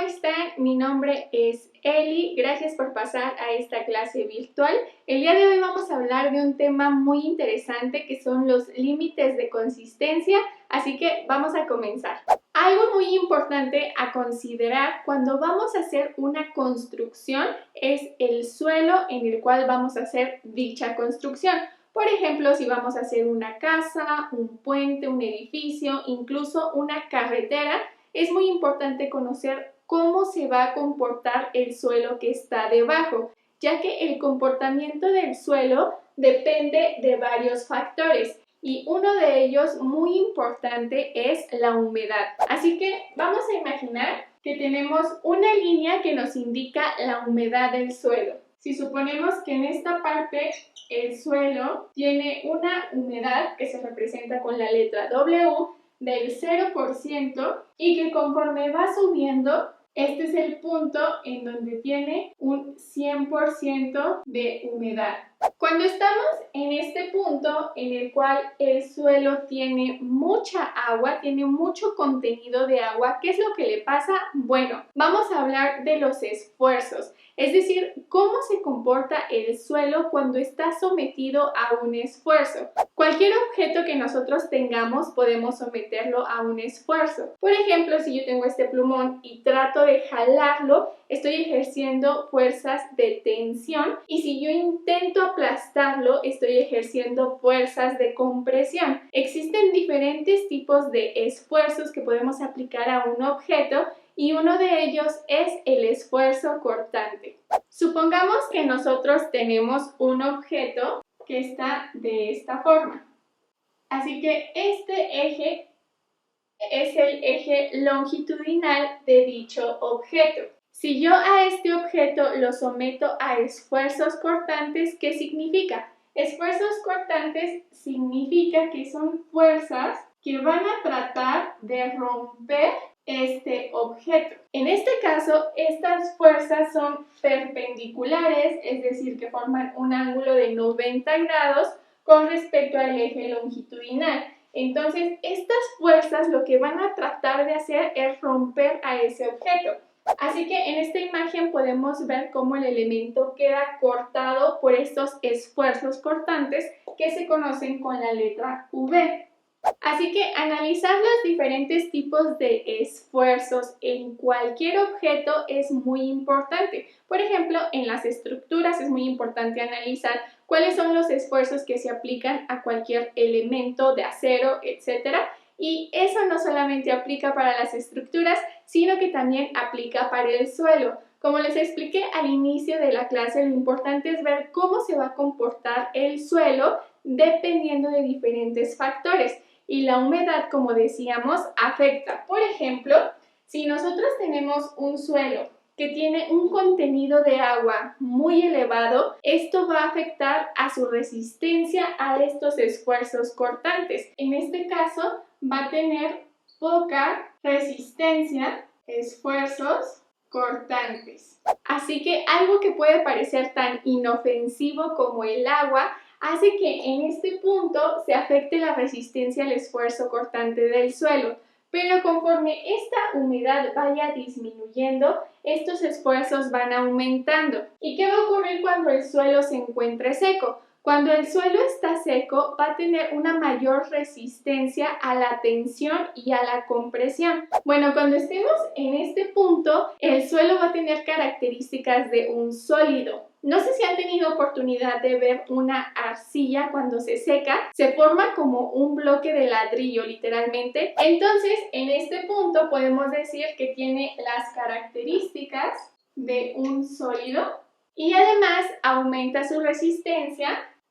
están? Mi nombre es Eli, gracias por pasar a esta clase virtual. El día de hoy vamos a hablar de un tema muy interesante que son los límites de consistencia, así que vamos a comenzar. Algo muy importante a considerar cuando vamos a hacer una construcción es el suelo en el cual vamos a hacer dicha construcción. Por ejemplo, si vamos a hacer una casa, un puente, un edificio, incluso una carretera, es muy importante conocer cómo se va a comportar el suelo que está debajo, ya que el comportamiento del suelo depende de varios factores y uno de ellos muy importante es la humedad. Así que vamos a imaginar que tenemos una línea que nos indica la humedad del suelo. Si suponemos que en esta parte el suelo tiene una humedad que se representa con la letra W del 0% y que conforme va subiendo, este es el punto en donde tiene un 100% de humedad. Cuando estamos en este punto en el cual el suelo tiene mucha agua, tiene mucho contenido de agua, ¿qué es lo que le pasa? Bueno, vamos a hablar de los esfuerzos, es decir, cómo se comporta el suelo cuando está sometido a un esfuerzo. Cualquier objeto que nosotros tengamos podemos someterlo a un esfuerzo. Por ejemplo, si yo tengo este plumón y trato de jalarlo, estoy ejerciendo fuerzas de tensión, y si yo intento aplastarlo, estoy ejerciendo fuerzas de compresión. Existen diferentes tipos de esfuerzos que podemos aplicar a un objeto y uno de ellos es el esfuerzo cortante. Supongamos que nosotros tenemos un objeto que está de esta forma. Así que este eje es el eje longitudinal de dicho objeto. Si yo a este objeto lo someto a esfuerzos cortantes, ¿qué significa? Esfuerzos cortantes significa que son fuerzas que van a tratar de romper este objeto. En este caso, estas fuerzas son perpendiculares, es decir, que forman un ángulo de 90 grados con respecto al eje longitudinal. Entonces, estas fuerzas lo que van a tratar de hacer es romper a ese objeto. Así que en esta imagen podemos ver cómo el elemento queda cortado por estos esfuerzos cortantes que se conocen con la letra V. Así que analizar los diferentes tipos de esfuerzos en cualquier objeto es muy importante. Por ejemplo, en las estructuras es muy importante analizar cuáles son los esfuerzos que se aplican a cualquier elemento de acero, etc. Y eso no solamente aplica para las estructuras, sino que también aplica para el suelo. Como les expliqué al inicio de la clase, lo importante es ver cómo se va a comportar el suelo dependiendo de diferentes factores. Y la humedad, como decíamos, afecta. Por ejemplo, si nosotros tenemos un suelo que tiene un contenido de agua muy elevado, esto va a afectar a su resistencia a estos esfuerzos cortantes. En este caso, va a tener poca resistencia, esfuerzos cortantes. Así que algo que puede parecer tan inofensivo como el agua hace que en este punto se afecte la resistencia al esfuerzo cortante del suelo. Pero conforme esta humedad vaya disminuyendo, estos esfuerzos van aumentando. ¿Y qué va a ocurrir cuando el suelo se encuentre seco? Cuando el suelo está seco, va a tener una mayor resistencia a la tensión y a la compresión. Bueno, cuando estemos en este punto, el suelo va a tener características de un sólido. No sé si han tenido oportunidad de ver una arcilla cuando se seca, se forma como un bloque de ladrillo literalmente. Entonces, en este punto podemos decir que tiene las características de un sólido y además aumenta su resistencia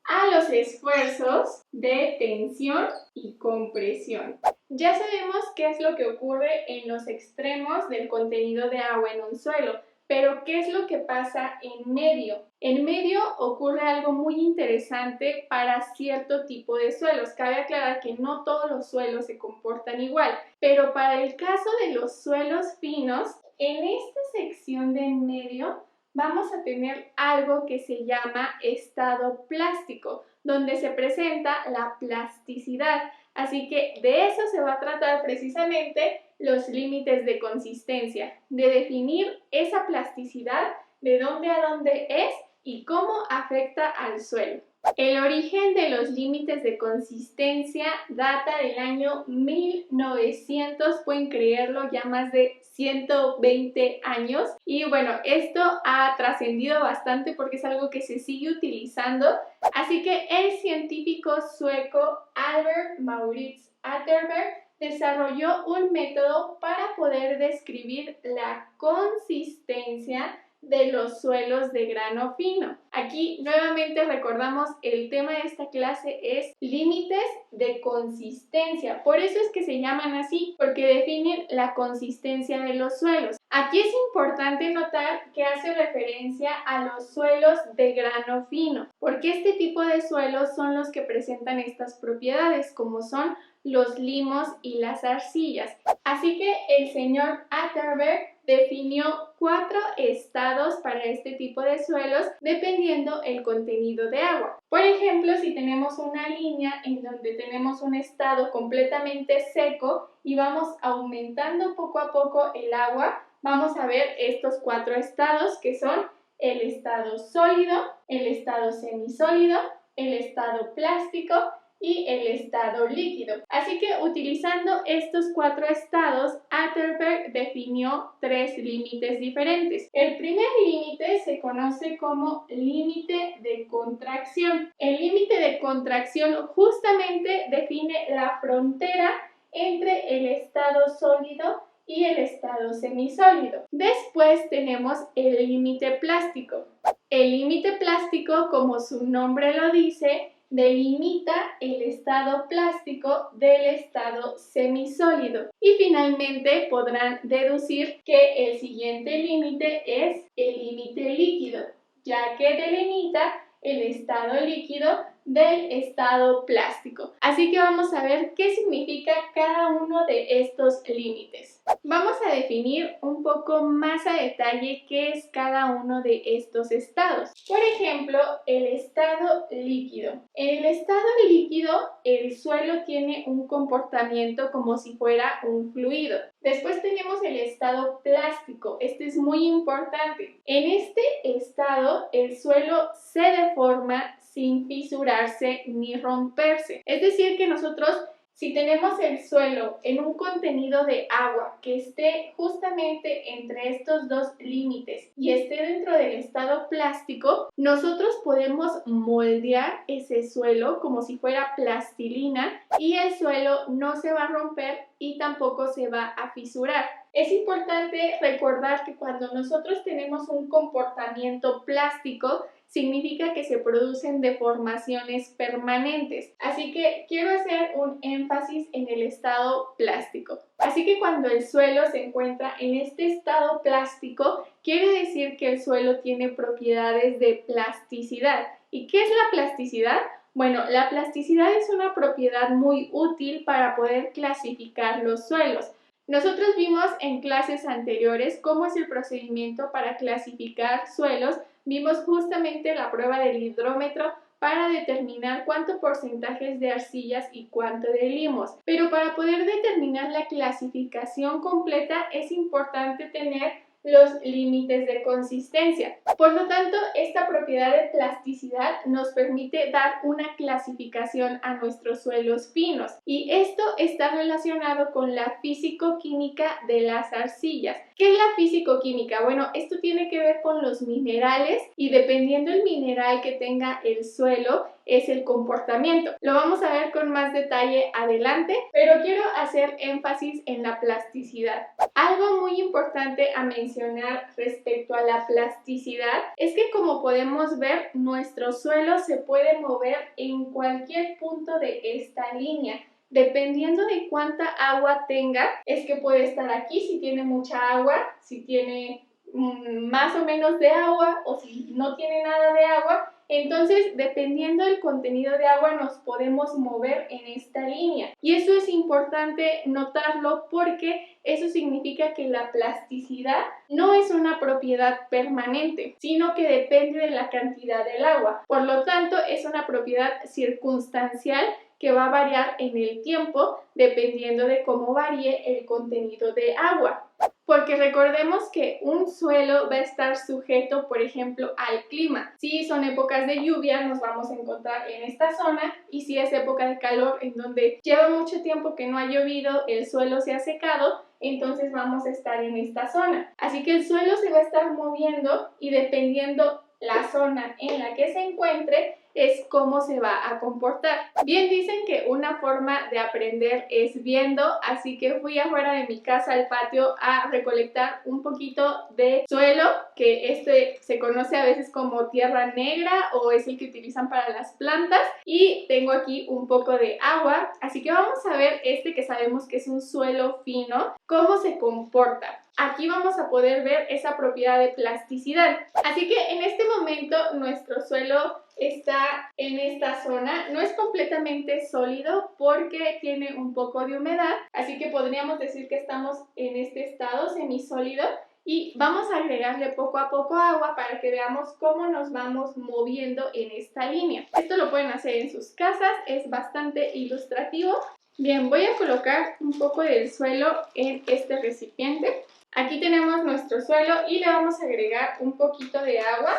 a los esfuerzos de tensión y compresión. Ya sabemos qué es lo que ocurre en los extremos del contenido de agua en un suelo. Pero, ¿qué es lo que pasa en medio? En medio ocurre algo muy interesante para cierto tipo de suelos. Cabe aclarar que no todos los suelos se comportan igual, pero para el caso de los suelos finos, en esta sección de en medio vamos a tener algo que se llama estado plástico, donde se presenta la plasticidad. Así que de eso se va a tratar precisamente los límites de consistencia, de definir esa plasticidad, de dónde a dónde es y cómo afecta al suelo. El origen de los límites de consistencia data del año 1900, pueden creerlo, ya más de 120 años. Y bueno, esto ha trascendido bastante porque es algo que se sigue utilizando. Así que el científico sueco Albert Maurits Atterberg desarrolló un método para poder describir la consistencia de los suelos de grano fino. Aquí nuevamente recordamos el tema de esta clase es límites de consistencia. Por eso es que se llaman así, porque definen la consistencia de los suelos. Aquí es importante notar que hace referencia a los suelos de grano fino, porque este tipo de suelos son los que presentan estas propiedades, como son los limos y las arcillas. Así que el señor Atterberg definió 4 estados para este tipo de suelos dependiendo el contenido de agua. Por ejemplo, si tenemos una línea en donde tenemos un estado completamente seco y vamos aumentando poco a poco el agua, vamos a ver estos 4 estados que son el estado sólido, el estado semisólido, el estado plástico y el estado líquido. Así que utilizando estos 4 estados, Atterberg definió 3 límites diferentes. El primer límite se conoce como límite de contracción. El límite de contracción justamente define la frontera entre el estado sólido y el estado semisólido. Después tenemos el límite plástico. El límite plástico, como su nombre lo dice, delimita el estado plástico del estado semisólido. Y finalmente podrán deducir que el siguiente límite es el límite líquido, ya que delimita el estado líquido del estado plástico. Así que vamos a ver qué significa cada uno de estos límites. Vamos a definir un poco más a detalle qué es cada uno de estos estados. Por ejemplo, el estado líquido. En el estado líquido, el suelo tiene un comportamiento como si fuera un fluido. Después tenemos el estado plástico. Este es muy importante. En este estado, el suelo se deforma sin fisurarse ni romperse. Es decir, que nosotros, si tenemos el suelo en un contenido de agua que esté justamente entre estos dos límites y esté dentro del estado plástico, nosotros podemos moldear ese suelo como si fuera plastilina y el suelo no se va a romper y tampoco se va a fisurar. Es importante recordar que cuando nosotros tenemos un comportamiento plástico, significa que se producen deformaciones permanentes. Así que quiero hacer un énfasis en el estado plástico. Así que cuando el suelo se encuentra en este estado plástico, quiere decir que el suelo tiene propiedades de plasticidad. ¿Y qué es la plasticidad? Bueno, la plasticidad es una propiedad muy útil para poder clasificar los suelos. Nosotros vimos en clases anteriores cómo es el procedimiento para clasificar suelos. Vimos justamente la prueba del hidrómetro para determinar cuánto porcentaje es de arcillas y cuánto de limos. Pero para poder determinar la clasificación completa es importante tener los límites de consistencia. Por lo tanto, esta propiedad de plasticidad nos permite dar una clasificación a nuestros suelos finos y esto está relacionado con la físico-química de las arcillas. ¿Qué es la físico-química? Bueno, esto tiene que ver con los minerales y dependiendo del mineral que tenga el suelo, es el comportamiento. Lo vamos a ver con más detalle adelante, pero quiero hacer énfasis en la plasticidad. Algo muy importante a mencionar respecto a la plasticidad es que, como podemos ver, nuestro suelo se puede mover en cualquier punto de esta línea. Dependiendo de cuánta agua tenga, es que puede estar aquí si tiene mucha agua, si tiene más o menos de agua o si no tiene nada de agua. Entonces, dependiendo del contenido de agua, nos podemos mover en esta línea. Y eso es importante notarlo porque eso significa que la plasticidad no es una propiedad permanente, sino que depende de la cantidad del agua. Por lo tanto, es una propiedad circunstancial que va a variar en el tiempo dependiendo de cómo varíe el contenido de agua. Porque recordemos que un suelo va a estar sujeto, por ejemplo, al clima. Si son épocas de lluvia, nos vamos a encontrar en esta zona, y si es época de calor, en donde lleva mucho tiempo que no ha llovido, el suelo se ha secado, entonces vamos a estar en esta zona. Así que el suelo se va a estar moviendo y dependiendo la zona en la que se encuentre, es cómo se va a comportar. Bien dicen que una forma de aprender es viendo, así que fui afuera de mi casa al patio a recolectar un poquito de suelo, que este se conoce a veces como tierra negra o es el que utilizan para las plantas, y tengo aquí un poco de agua, así que vamos a ver este que sabemos que es un suelo fino, cómo se comporta. Aquí vamos a poder ver esa propiedad de plasticidad. Así que en este momento nuestro suelo está en esta zona. No es completamente sólido porque tiene un poco de humedad, así que podríamos decir que estamos en este estado semisólido. Y vamos a agregarle poco a poco agua para que veamos cómo nos vamos moviendo en esta línea. Esto lo pueden hacer en sus casas, es bastante ilustrativo. Bien, voy a colocar un poco del suelo en este recipiente. Aquí tenemos nuestro suelo y le vamos a agregar un poquito de agua.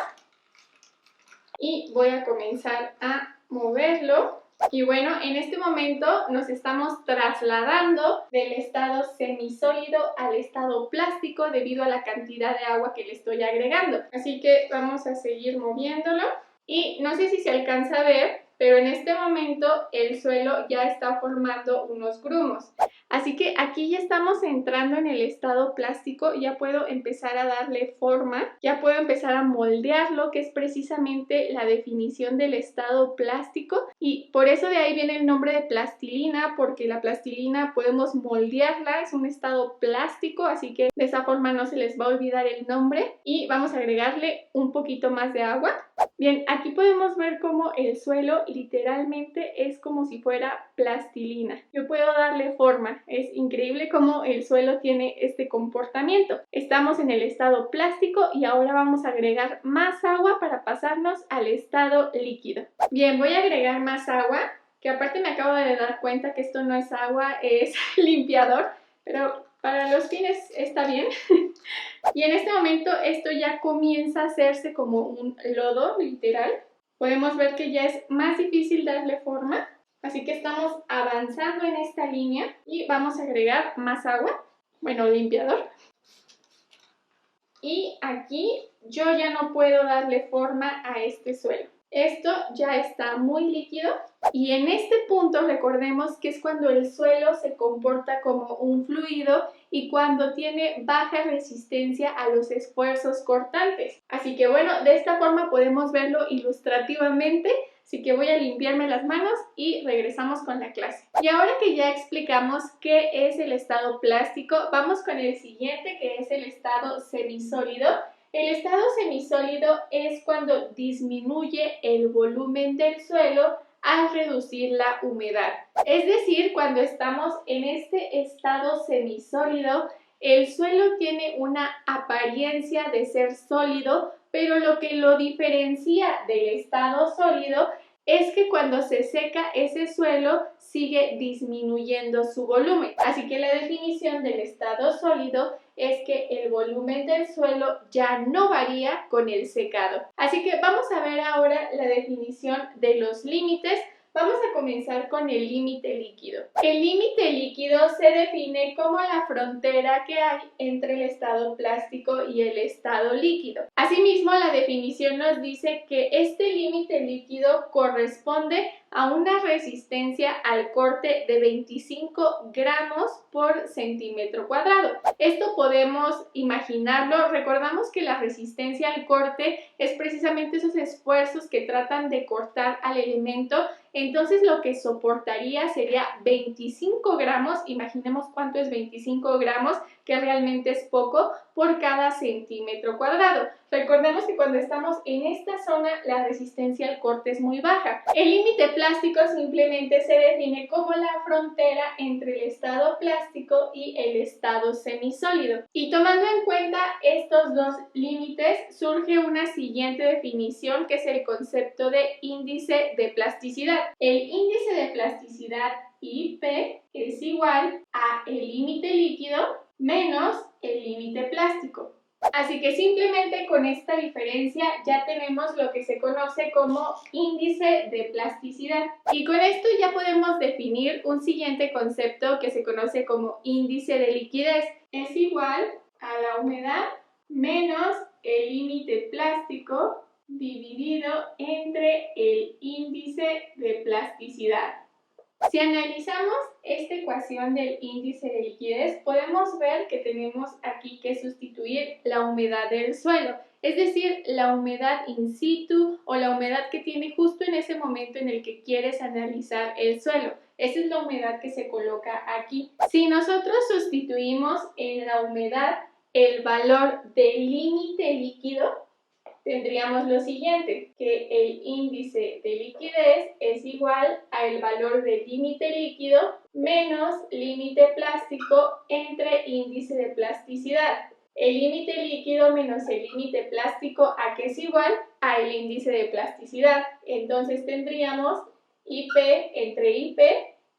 Y voy a comenzar a moverlo. Y bueno, en este momento nos estamos trasladando del estado semisólido al estado plástico debido a la cantidad de agua que le estoy agregando. Así que vamos a seguir moviéndolo. Y no sé si se alcanza a ver, pero en este momento el suelo ya está formando unos grumos. Así que aquí ya estamos entrando en el estado plástico, ya puedo empezar a darle forma, ya puedo empezar a moldearlo, que es precisamente la definición del estado plástico, y por eso de ahí viene el nombre de plastilina, porque la plastilina podemos moldearla, es un estado plástico, así que de esa forma no se les va a olvidar el nombre. Y vamos a agregarle un poquito más de agua. Bien, aquí podemos ver cómo el suelo literalmente es como si fuera plastilina. Yo puedo darle forma. Es increíble cómo el suelo tiene este comportamiento. Estamos en el estado plástico y ahora vamos a agregar más agua para pasarnos al estado líquido. Bien, voy a agregar más agua, que aparte me acabo de dar cuenta que esto no es agua, es limpiador, pero para los fines está bien. Y en este momento esto ya comienza a hacerse como un lodo, literal. Podemos ver que ya es más difícil darle forma, así que estamos avanzando en esta línea y vamos a agregar más agua, bueno, limpiador. Y aquí yo ya no puedo darle forma a este suelo. Esto ya está muy líquido y en este punto recordemos que es cuando el suelo se comporta como un fluido y cuando tiene baja resistencia a los esfuerzos cortantes. Así que bueno, de esta forma podemos verlo ilustrativamente. Así que voy a limpiarme las manos y regresamos con la clase. Y ahora que ya explicamos qué es el estado plástico, vamos con el siguiente, que es el estado semisólido. El estado semisólido es cuando disminuye el volumen del suelo al reducir la humedad. Es decir, cuando estamos en este estado semisólido, el suelo tiene una apariencia de ser sólido, pero lo que lo diferencia del estado sólido es que cuando se seca ese suelo sigue disminuyendo su volumen. Así que la definición del estado sólido es que el volumen del suelo ya no varía con el secado. Así que vamos a ver ahora la definición de los límites. Vamos a comenzar con el límite líquido. El límite líquido se define como la frontera que hay entre el estado plástico y el estado líquido. Asimismo, la definición nos dice que este límite líquido corresponde a una resistencia al corte de 25 gramos por centímetro cuadrado. Esto podemos imaginarlo. Recordamos que la resistencia al corte es precisamente esos esfuerzos que tratan de cortar al elemento. Entonces lo que soportaría sería 25 gramos, imaginemos cuánto es 25 gramos, que realmente es poco, por cada centímetro cuadrado. Recordemos que cuando estamos en esta zona la resistencia al corte es muy baja. El límite plástico simplemente se define como la frontera entre el estado plástico y el estado semisólido. Y tomando en cuenta esto estos dos límites surge una siguiente definición que es el concepto de índice de plasticidad. El índice de plasticidad IP es igual a el límite líquido menos el límite plástico. Así que simplemente con esta diferencia ya tenemos lo que se conoce como índice de plasticidad. Y con esto ya podemos definir un siguiente concepto que se conoce como índice de liquidez. Es igual a la humedad menos el límite plástico dividido entre el índice de plasticidad. Si analizamos esta ecuación del índice de liquidez, podemos ver que tenemos aquí que sustituir la humedad del suelo, es decir, la humedad in situ o la humedad que tiene justo en ese momento en el que quieres analizar el suelo. Esa es la humedad que se coloca aquí. Si nosotros sustituimos en la humedad el valor del límite líquido, tendríamos lo siguiente, que el índice de liquidez es igual al valor del límite líquido menos límite plástico entre índice de plasticidad. El límite líquido menos el límite plástico, ¿a qué es igual? Al índice de plasticidad. Entonces tendríamos IP entre IP,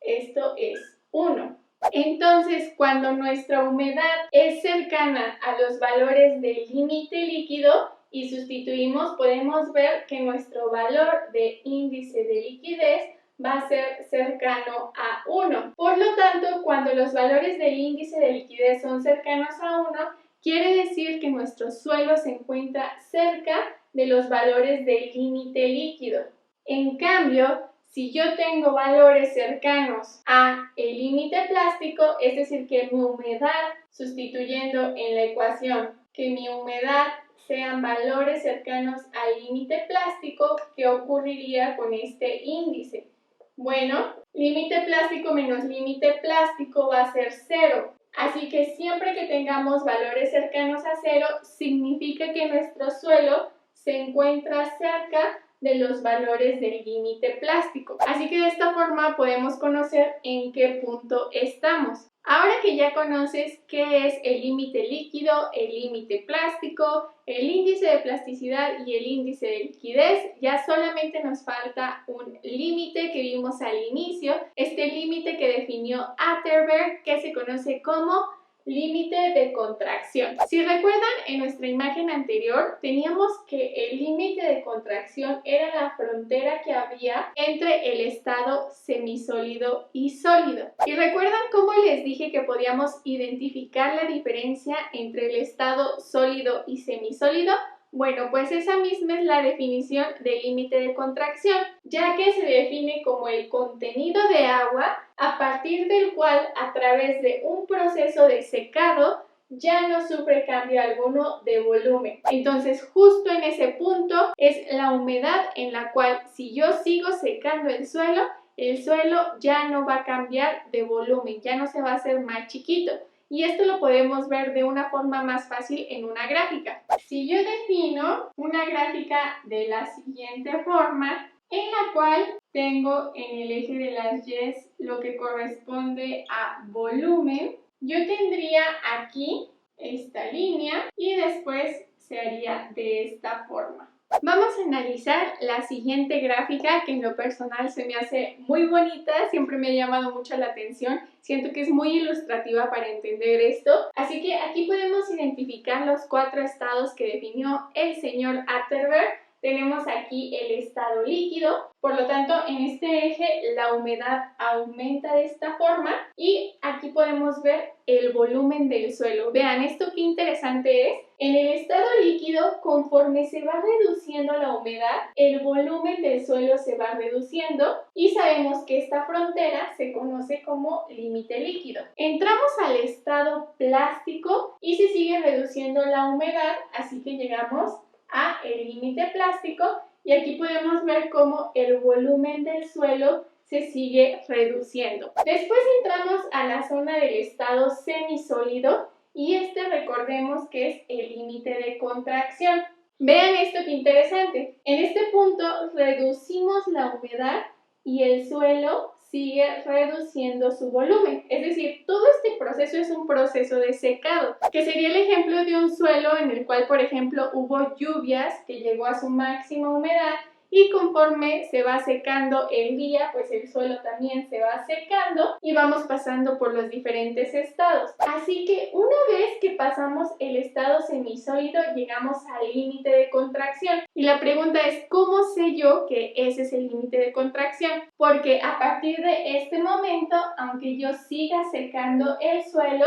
esto es 1. Entonces, cuando nuestra humedad es cercana a los valores del límite líquido, y sustituimos, podemos ver que nuestro valor de índice de liquidez va a ser cercano a 1. Por lo tanto, cuando los valores del índice de liquidez son cercanos a 1, quiere decir que nuestro suelo se encuentra cerca de los valores del límite líquido. En cambio, si yo tengo valores cercanos a el límite plástico, es decir, que mi humedad, sustituyendo en la ecuación, que mi humedad sean valores cercanos al límite plástico, ¿qué ocurriría con este índice? Bueno, límite plástico menos límite plástico va a ser 0. Así que siempre que tengamos valores cercanos a 0, significa que nuestro suelo se encuentra cerca de los valores del límite plástico. Así que de esta forma podemos conocer en qué punto estamos. Ahora que ya conoces qué es el límite líquido, el límite plástico, el índice de plasticidad y el índice de liquidez, ya solamente nos falta un límite que vimos al inicio, este límite que definió Atterberg, que se conoce como límite de contracción. Si recuerdan, en nuestra imagen anterior teníamos que el límite de contracción era la frontera que había entre el estado semisólido y sólido. ¿Y recuerdan cómo les dije que podíamos identificar la diferencia entre el estado sólido y semisólido? Bueno, pues esa misma es la definición del límite de contracción, ya que se define como el contenido de agua a partir del cual, a través de un proceso de secado, ya no sufre cambio alguno de volumen. Entonces, justo en ese punto es la humedad en la cual, si yo sigo secando el suelo ya no va a cambiar de volumen, ya no se va a hacer más chiquito. Y esto lo podemos ver de una forma más fácil en una gráfica. Si yo defino una gráfica de la siguiente forma, en la cual tengo en el eje de las Y lo que corresponde a volumen, yo tendría aquí esta línea y después se haría de esta forma. Vamos a analizar la siguiente gráfica que en lo personal se me hace muy bonita, siempre me ha llamado mucho la atención, siento que es muy ilustrativa para entender esto. Así que aquí podemos identificar los 4 estados que definió el señor Atterberg. Tenemos aquí el estado líquido, por lo tanto en este eje la humedad aumenta de esta forma y aquí podemos ver el volumen del suelo. Vean esto qué interesante es. En el estado líquido, conforme se va reduciendo la humedad, el volumen del suelo se va reduciendo y sabemos que esta frontera se conoce como límite líquido. Entramos al estado plástico y se sigue reduciendo la humedad, así que llegamos a el límite plástico y aquí podemos ver cómo el volumen del suelo se sigue reduciendo. Después entramos a la zona del estado semisólido y recordemos que es el límite de contracción. Vean esto que interesante. En este punto reducimos la humedad y el suelo sigue reduciendo su volumen. Es decir, todo este proceso es un proceso de secado, que sería el ejemplo de un suelo en el cual, por ejemplo, hubo lluvias que llegó a su máxima humedad y conforme se va secando el día, pues el suelo también se va secando y vamos pasando por los diferentes estados. Así que una vez que pasamos el estado semisólido, llegamos al límite de contracción. Y la pregunta es, ¿cómo sé yo que ese es el límite de contracción? Porque a partir de este momento, aunque yo siga secando el suelo,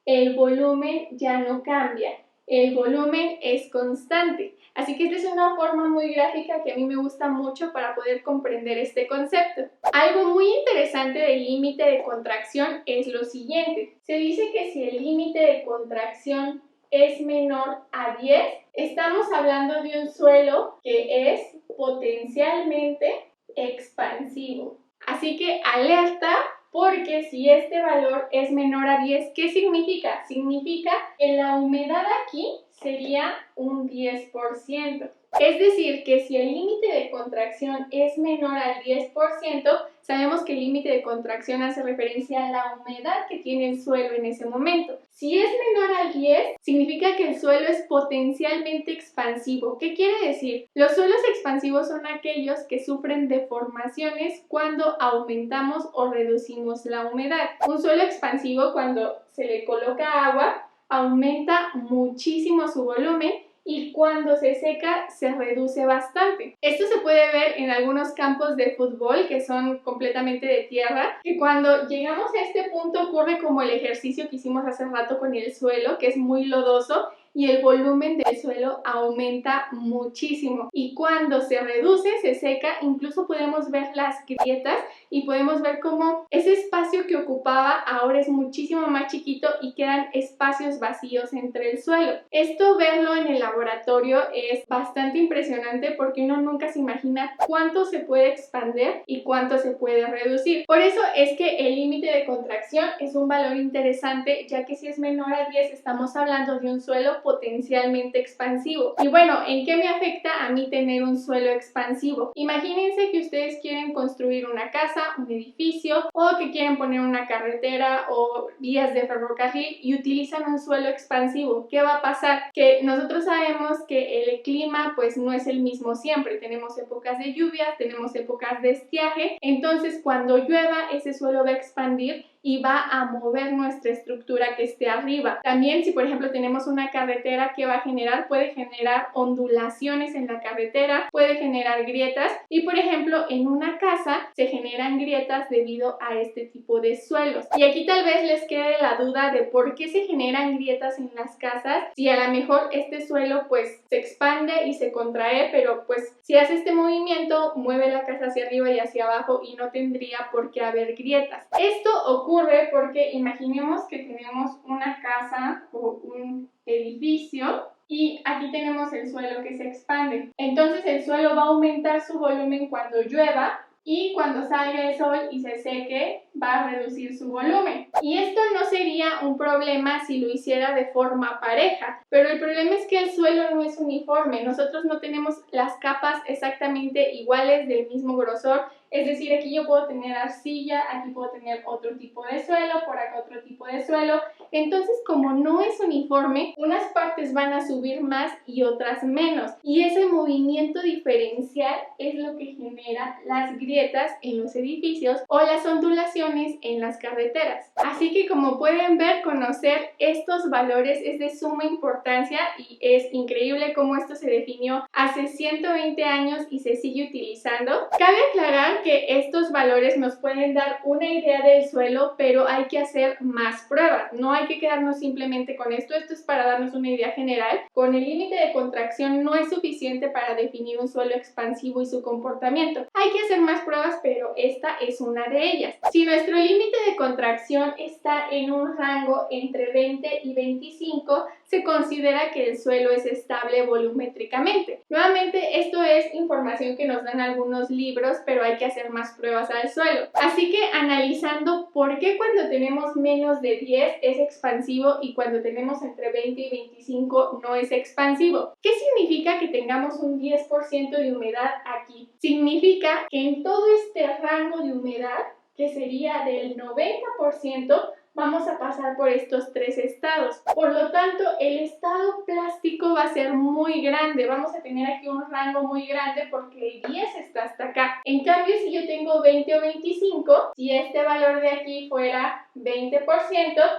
el volumen ya no cambia. El volumen es constante. Así que esta es una forma muy gráfica que a mí me gusta mucho para poder comprender este concepto. Algo muy interesante del límite de contracción es lo siguiente. Se dice que si el límite de contracción es menor a 10, estamos hablando de un suelo que es potencialmente expansivo. Así que alerta, porque si este valor es menor a 10, ¿qué significa? Significa que la humedad aquí sería un 10%. Es decir, que si el límite de contracción es menor al 10%, sabemos que el límite de contracción hace referencia a la humedad que tiene el suelo en ese momento. Si es menor al 10, significa que el suelo es potencialmente expansivo. ¿Qué quiere decir? Los suelos expansivos son aquellos que sufren deformaciones cuando aumentamos o reducimos la humedad. Un suelo expansivo, cuando se le coloca agua, aumenta muchísimo su volumen y cuando se seca se reduce bastante. Esto se puede ver en algunos campos de fútbol que son completamente de tierra, que cuando llegamos a este punto ocurre como el ejercicio que hicimos hace rato con el suelo, que es muy lodoso y el volumen del suelo aumenta muchísimo. Y cuando se reduce, se seca, incluso podemos ver las grietas y podemos ver cómo ese espacio que ocupaba ahora es muchísimo más chiquito y quedan espacios vacíos entre el suelo. Esto, verlo en el laboratorio, es bastante impresionante porque uno nunca se imagina cuánto se puede expandir y cuánto se puede reducir. Por eso es que el límite de contracción es un valor interesante, ya que si es menor a 10 estamos hablando de un suelo potencialmente expansivo. Y bueno, ¿en qué me afecta a mí tener un suelo expansivo? Imagínense que ustedes quieren construir una casa, un edificio, o que quieren poner una carretera o vías de ferrocarril y utilizan un suelo expansivo. ¿Qué va a pasar? Que nosotros sabemos que el clima pues no es el mismo siempre. Tenemos épocas de lluvias, tenemos épocas de estiaje, entonces cuando llueva ese suelo va a expandir y va a mover nuestra estructura que esté arriba. También, si por ejemplo tenemos una carretera, ¿qué va a generar? Puede generar ondulaciones en la carretera, puede generar grietas y por ejemplo en una casa se generan grietas debido a este tipo de suelos. Y aquí tal vez les quede la duda de por qué se generan grietas en las casas, si a lo mejor este suelo pues se expande y se contrae, pero pues si hace este movimiento mueve la casa hacia arriba y hacia abajo y no tendría por qué haber grietas. Esto ocurre porque imaginemos que tenemos una casa o un edificio y aquí tenemos el suelo que se expande. Entonces el suelo va a aumentar su volumen cuando llueva y cuando salga el sol y se seque va a reducir su volumen. Y esto no sería un problema si lo hiciera de forma pareja, pero el problema es que el suelo no es uniforme. Nosotros no tenemos las capas exactamente iguales del mismo grosor. Es decir, aquí yo puedo tener arcilla, aquí puedo tener otro tipo de suelo, por acá otro tipo de suelo. Entonces, como no es uniforme, unas partes van a subir más y otras menos. Y ese movimiento diferencial es lo que genera las grietas en los edificios o las ondulaciones en las carreteras. Así que, como pueden ver, conocer estos valores es de suma importancia y es increíble cómo esto se definió hace 120 años y se sigue utilizando. Cabe aclarar que estos valores nos pueden dar una idea del suelo, pero hay que hacer más pruebas. No hay que quedarnos simplemente con esto. Esto es para darnos una idea general. Con el límite de contracción no es suficiente para definir un suelo expansivo y su comportamiento. Hay que hacer más pruebas, pero esta es una de ellas. Si nuestro límite de contracción está en un rango entre 20 y 25, se considera que el suelo es estable volumétricamente. Nuevamente, esto es información que nos dan algunos libros, pero hay que hacer más pruebas al suelo. Así que analizando por qué cuando tenemos menos de 10 es expansivo y cuando tenemos entre 20 y 25 no es expansivo. ¿Qué significa que tengamos un 10% de humedad aquí? Significa que en todo este rango de humedad que sería del 90%, vamos a pasar por estos 3 estados. Por lo tanto, el estado plástico va a ser muy grande. Vamos a tener aquí un rango muy grande porque el 10 está hasta acá. En cambio, si yo tengo 20 o 25, si este valor de aquí fuera 20%,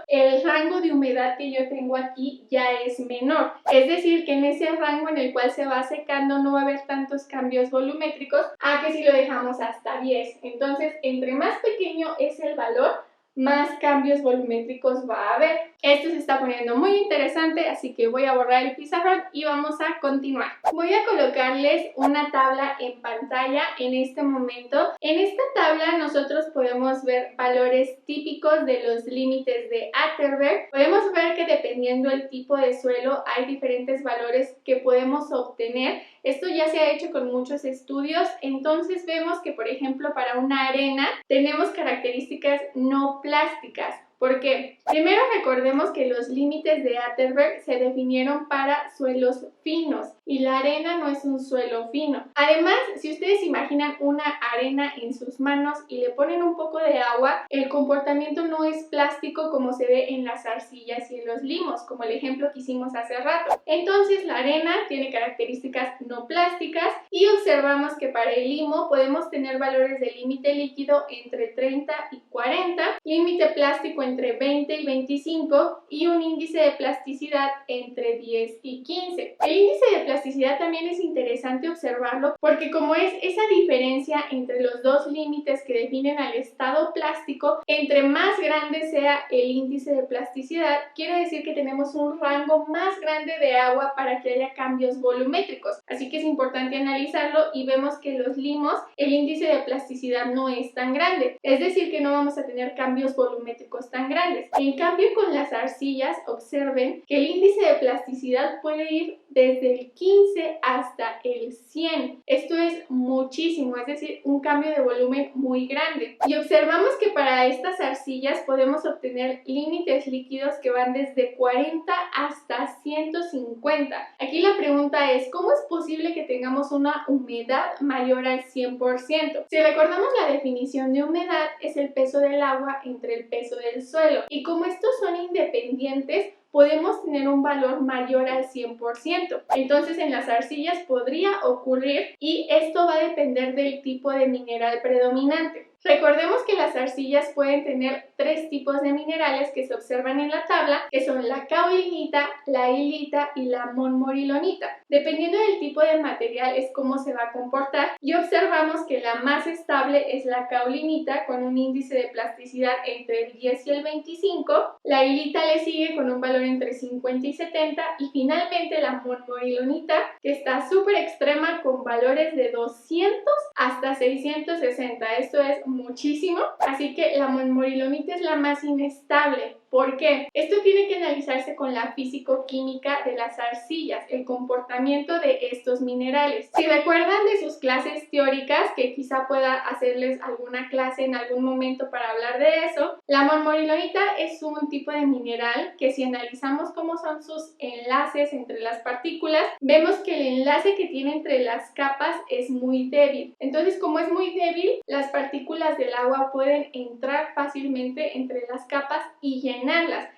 el rango de humedad que yo tengo aquí ya es menor. Es decir, que en ese rango en el cual se va secando no va a haber tantos cambios volumétricos a que si lo dejamos hasta 10. Entonces, entre más pequeño es el valor, más cambios volumétricos va a haber. Esto se está poniendo muy interesante, así que voy a borrar el pizarrón y vamos a continuar. Voy a colocarles una tabla en pantalla en este momento. En esta tabla nosotros podemos ver valores típicos de los límites de Atterberg. Podemos ver que dependiendo del tipo de suelo hay diferentes valores que podemos obtener. Esto ya se ha hecho con muchos estudios, entonces vemos que, por ejemplo, para una arena tenemos características no plásticas. Porque primero recordemos que los límites de Atterberg se definieron para suelos finos y la arena no es un suelo fino. Además, si ustedes imaginan una arena en sus manos y le ponen un poco de agua, el comportamiento no es plástico como se ve en las arcillas y en los limos, como el ejemplo que hicimos hace rato. Entonces, la arena tiene características no plásticas y observamos que para el limo podemos tener valores de límite líquido entre 30 y 40, límite plástico entre 20 y 25 y un índice de plasticidad entre 10 y 15. El índice de plasticidad también es interesante observarlo porque como es esa diferencia entre los dos límites que definen al estado plástico, entre más grande sea el índice de plasticidad, quiere decir que tenemos un rango más grande de agua para que haya cambios volumétricos. Así que es importante analizarlo y vemos que los limos, el índice de plasticidad no es tan grande, es decir que no vamos a tener cambios volumétricos tan grandes. En cambio, con las arcillas, observen que el índice de plasticidad puede ir desde el 15 hasta el 100. Esto es muchísimo, es decir, un cambio de volumen muy grande. Y observamos que para estas arcillas podemos obtener límites líquidos que van desde 40 hasta 150. Aquí la pregunta es, ¿cómo es posible que tengamos una humedad mayor al 100%? Si recordamos la definición de humedad, es el peso del agua entre el peso del suelo. Y como estos son independientes, podemos tener un valor mayor al 100%. Entonces en las arcillas podría ocurrir y esto va a depender del tipo de mineral predominante. Recordemos que las arcillas pueden tener 3 tipos de minerales que se observan en la tabla, que son la caolinita, la hilita y la monmorilonita. Dependiendo del tipo de material es cómo se va a comportar y observamos que la más estable es la caolinita con un índice de plasticidad entre el 10 y el 25, la hilita le sigue con un valor entre 50 y 70 y finalmente la monmorilonita que está súper extrema con valores de 200 hasta 660. Esto es muchísimo, así que la monmorilonita es la más inestable. ¿Por qué? Esto tiene que analizarse con la físico-química de las arcillas, el comportamiento de estos minerales. Si recuerdan de sus clases teóricas, que quizá pueda hacerles alguna clase en algún momento para hablar de eso, la monmorilonita es un tipo de mineral que si analizamos cómo son sus enlaces entre las partículas, vemos que el enlace que tiene entre las capas es muy débil. Entonces, como es muy débil, las partículas del agua pueden entrar fácilmente entre las capas y llenarlas.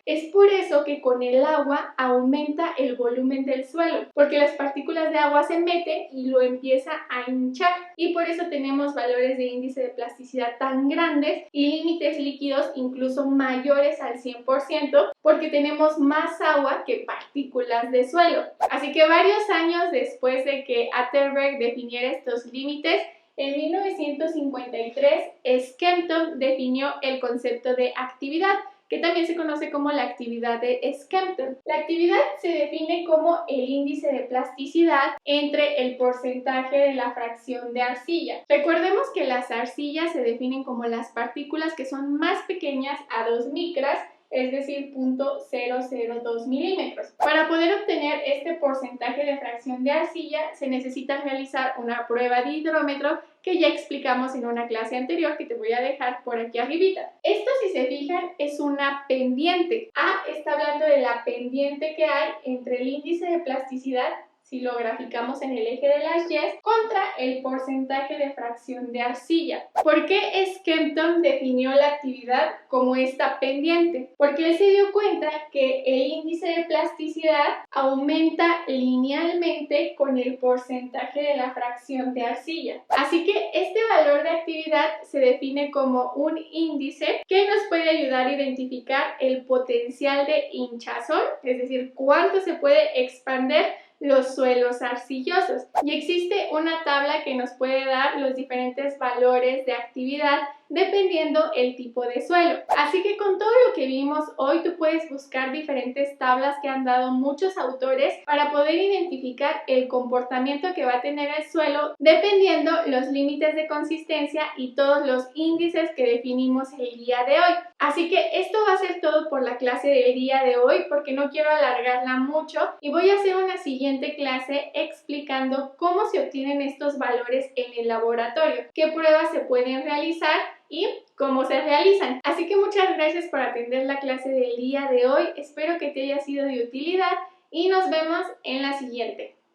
Es por eso que con el agua aumenta el volumen del suelo, porque las partículas de agua se meten y lo empieza a hinchar y por eso tenemos valores de índice de plasticidad tan grandes y límites líquidos incluso mayores al 100% porque tenemos más agua que partículas de suelo. Así que varios años después de que Atterberg definiera estos límites, en 1953 Skempton definió el concepto de actividad, que también se conoce como la actividad de Skempton. La actividad se define como el índice de plasticidad entre el porcentaje de la fracción de arcilla. Recordemos que las arcillas se definen como las partículas que son más pequeñas a 2 micras, es decir, 0.002 milímetros. Para poder obtener este porcentaje de fracción de arcilla se necesita realizar una prueba de hidrómetro que ya explicamos en una clase anterior que te voy a dejar por aquí arribita. Esto, si se fijan, es una pendiente. A está hablando de la pendiente que hay entre el índice de plasticidad si lo graficamos en el eje de las Y, contra el porcentaje de fracción de arcilla. ¿Por qué Skempton definió la actividad como esta pendiente? Porque él se dio cuenta que el índice de plasticidad aumenta linealmente con el porcentaje de la fracción de arcilla. Así que este valor de actividad se define como un índice que nos puede ayudar a identificar el potencial de hinchazón, es decir, cuánto se puede expander los suelos arcillosos. Y existe una tabla que nos puede dar los diferentes valores de actividad dependiendo el tipo de suelo. Así que con todo lo que vimos hoy, tú puedes buscar diferentes tablas que han dado muchos autores para poder identificar el comportamiento que va a tener el suelo dependiendo los límites de consistencia y todos los índices que definimos el día de hoy. Así que esto va a ser todo por la clase del día de hoy porque no quiero alargarla mucho y voy a hacer una siguiente clase explicando cómo se obtienen estos valores en el laboratorio, qué pruebas se pueden realizar y cómo se realizan. Así que muchas gracias por atender la clase del día de hoy. Espero que te haya sido de utilidad y nos vemos en la siguiente.